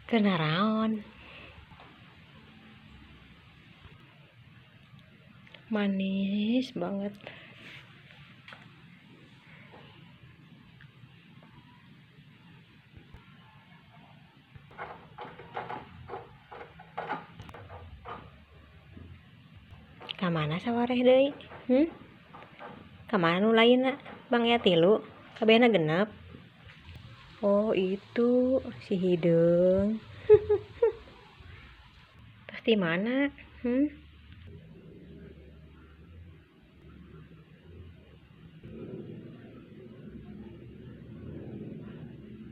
Kenaraon manis banget. Kamana sawareh deui? Kamana nu lainna? Bang ya 3, kabehna genep. Oh itu si hideung. Terus di mana?